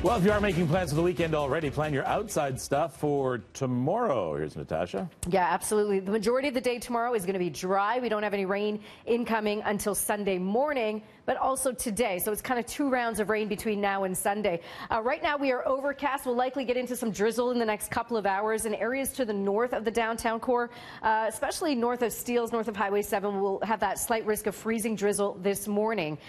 Well, if you are making plans for the weekend already, plan your outside stuff for tomorrow. Here's Natasha. Yeah, absolutely. The majority of the day tomorrow is going to be dry. We don't have any rain incoming until Sunday morning, but also today. So it's kind of 2 rounds of rain between now and Sunday. Right now we are overcast. We'll likely get into some drizzle in the next couple of hours. In areas to the north of the downtown core, especially north of Steeles, north of Highway 7, we'll have that slight risk of freezing drizzle this morning.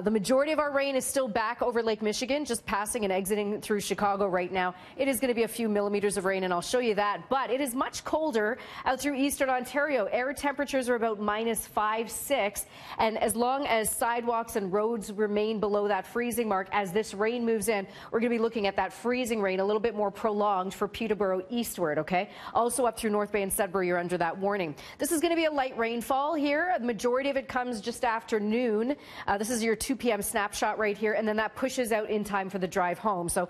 The majority of our rain is still back over Lake Michigan, just passing and exiting through Chicago right now. It is going to be a few millimeters of rain, and I'll show you that. But it is much colder out through eastern Ontario. Air temperatures are about -5, -6, and as long as sidewalks and roads remain below that freezing mark, as this rain moves in, we're going to be looking at that freezing rain a little bit more prolonged for Peterborough eastward, okay? Also up through North Bay and Sudbury, you're under that warning. This is going to be a light rainfall here. The majority of it comes just after noon. This is your 2 p.m. snapshot right here, and then that pushes out in time for the drive home. So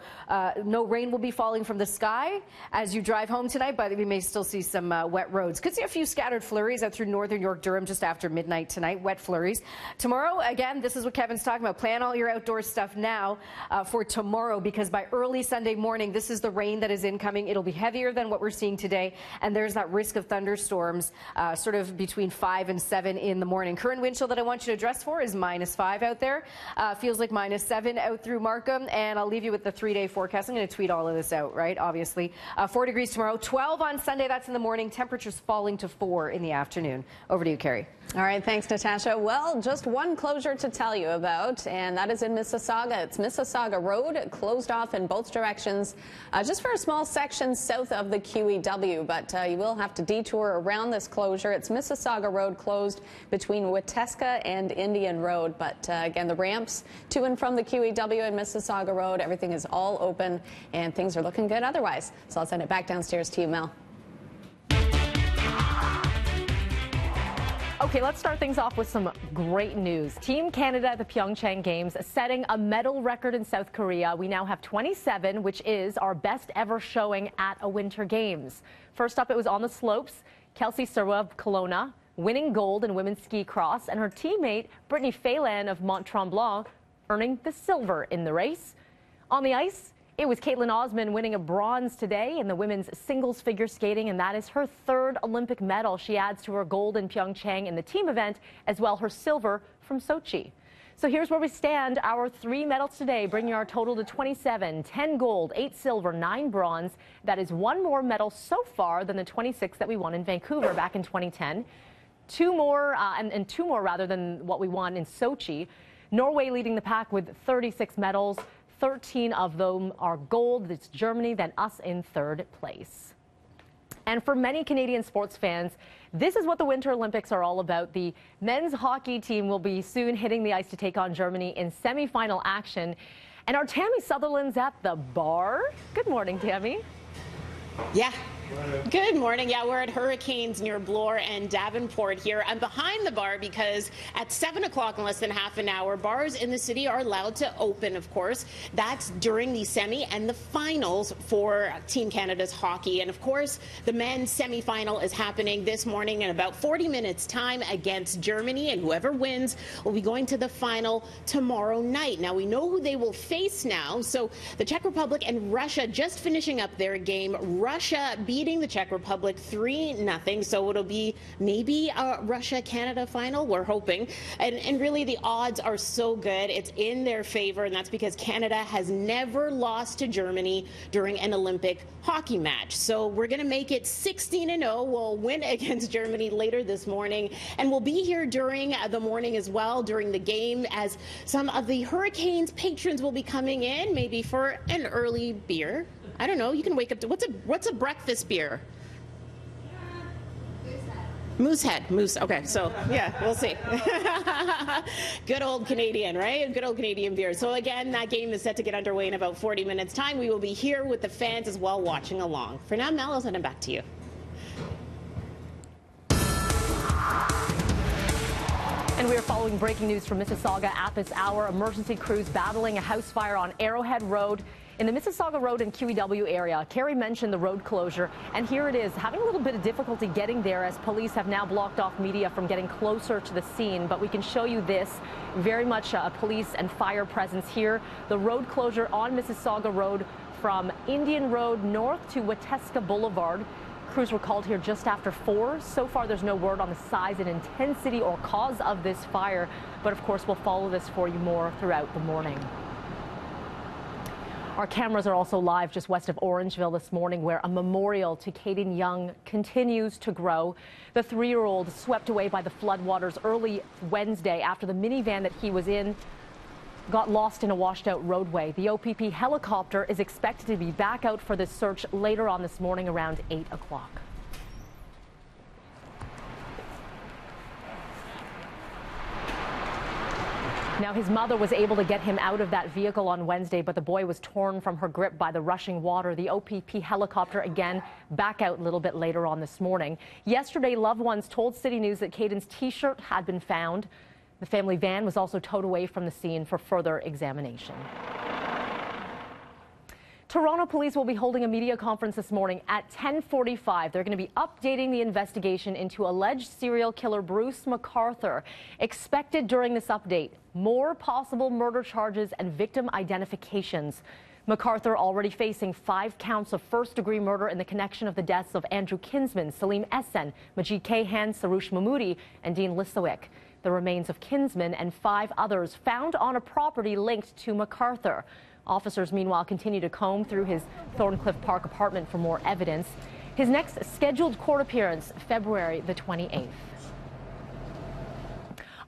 no rain will be falling from the sky as you drive home tonight, but we may still see some wet roads. Could see a few scattered flurries out through northern York Durham just after midnight tonight, wet flurries. Tomorrow, again, this is what Kevin's talking about. Plan all your outdoor stuff now for tomorrow, because by early Sunday morning, this is the rain that is incoming. It'll be heavier than what we're seeing today, and there's that risk of thunderstorms sort of between 5 and 7 in the morning. Current wind chill that I want you to dress for is -5 out there. Feels like -7 out through Markham, and I'll leave you with the 3-day forecast. I'm going to tweet all of this out, right? Obviously. 4 degrees tomorrow, 12 on Sunday. That's in the morning. Temperatures falling to 4 in the afternoon. Over to you, Carrie. All right, thanks, Natasha. Well, just one closure to tell you about, and that is in Mississauga. It's Mississauga Road, closed off in both directions, just for a small section south of the QEW, but you will have to detour around this closure. It's Mississauga Road closed between Witeska and Indian Road, but again, the ramps to and from the QEW and Mississauga Road, everything is all open, and things are looking good otherwise. So I'll send it back downstairs to you, Mel. Okay, let's start things off with some great news. Team Canada at the Pyeongchang Games setting a medal record in South Korea. We now have 27, which is our best ever showing at a Winter Games. First up, it was on the slopes. Kelsey Serwa of Kelowna winning gold in women's ski cross, and her teammate Brittany Phelan of Mont Tremblant earning the silver in the race. On the ice, it was Caitlin Osman winning a bronze today in the women's singles figure skating, and that is her 3rd Olympic medal. She adds to her gold in Pyeongchang in the team event, as well her silver from Sochi. So here's where we stand. Our 3 medals today, bringing our total to 27, 10 gold, 8 silver, 9 bronze. That is 1 more medal so far than the 26 that we won in Vancouver back in 2010. 2 more, and 2 more rather than what we won in Sochi. Norway leading the pack with 36 medals. 13 of them are gold. It's Germany, then us in 3rd place. And for many Canadian sports fans, this is what the Winter Olympics are all about. The men's hockey team will be soon hitting the ice to take on Germany in semifinal action. And our Tammy Sutherland's at the bar. Good morning, Tammy. Yeah. Good morning. Yeah, we're at Hurricanes near Bloor and Davenport here. I'm behind the bar because at 7 o'clock in less than half an hour, bars in the city are allowed to open, of course. That's during the semi and the finals for Team Canada's hockey. And of course, the men's semifinal is happening this morning in about 40 minutes time against Germany, and whoever wins will be going to the final tomorrow night. Now, we know who they will face now. So the Czech Republic and Russia just finishing up their game. Russia beating the Czech Republic 3-0, so it'll be maybe a Russia-Canada final, we're hoping. And really, the odds are so good. It's in their favor, and that's because Canada has never lost to Germany during an Olympic hockey match. So we're going to make it 16-0. We'll win against Germany later this morning, and we'll be here during the morning as well, during the game, as some of the Hurricanes patrons will be coming in, maybe for an early beer. I don't know. You can wake up to what's a breakfast beer? Moosehead. Moose. Okay, so yeah, we'll see. Good old Canadian, right? Good old Canadian beer. So again, that game is set to get underway in about 40 minutes time. We will be here with the fans as well, watching along. For now, Mel, I'll send it back to you. And we are following breaking news from Mississauga at this hour. Emergency crews battling a house fire on Arrowhead Road. In the Mississauga Road and QEW area, Carrie mentioned the road closure, and here it is, having a little bit of difficulty getting there as police have now blocked off media from getting closer to the scene. But we can show you this, very much a police and fire presence here. The road closure on Mississauga Road from Indian Road north to Witeska Boulevard. Crews were called here just after 4. So far, there's no word on the size and intensity or cause of this fire, but of course, we'll follow this for you more throughout the morning. Our cameras are also live just west of Orangeville this morning, where a memorial to Caden Young continues to grow. The 3-year-old swept away by the floodwaters early Wednesday after the minivan that he was in got lost in a washed-out roadway. The OPP helicopter is expected to be back out for this search later on this morning around 8 o'clock. Now, his mother was able to get him out of that vehicle on Wednesday, but the boy was torn from her grip by the rushing water. The OPP helicopter, again, back out a little bit later on this morning. Yesterday, loved ones told City News that Caden's T-shirt had been found. The family van was also towed away from the scene for further examination. Toronto police will be holding a media conference this morning at 10:45. They're going to be updating the investigation into alleged serial killer Bruce McArthur. Expected during this update, more possible murder charges and victim identifications. McArthur already facing 5 counts of first-degree murder in the connection of the deaths of Andrew Kinsman, Salim Essen, Majid Kahan, Saroush Mahmoudi, and Dean Lissawick. The remains of Kinsman and 5 others found on a property linked to McArthur. Officers, meanwhile, continue to comb through his Thorncliffe Park apartment for more evidence. His next scheduled court appearance, February the 28th.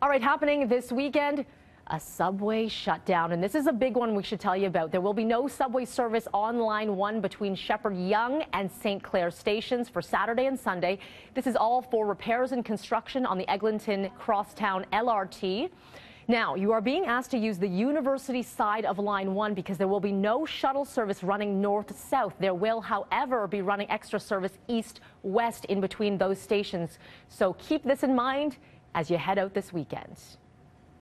All right, happening this weekend, a subway shutdown, and this is a big one we should tell you about. There will be no subway service on Line 1 between Shepherd Yonge and St. Clair stations for Saturday and Sunday. This is all for repairs and construction on the Eglinton Crosstown LRT. Now, you are being asked to use the university side of Line 1 because there will be no shuttle service running north-south. There will, however, be running extra service east-west in between those stations. So keep this in mind as you head out this weekend.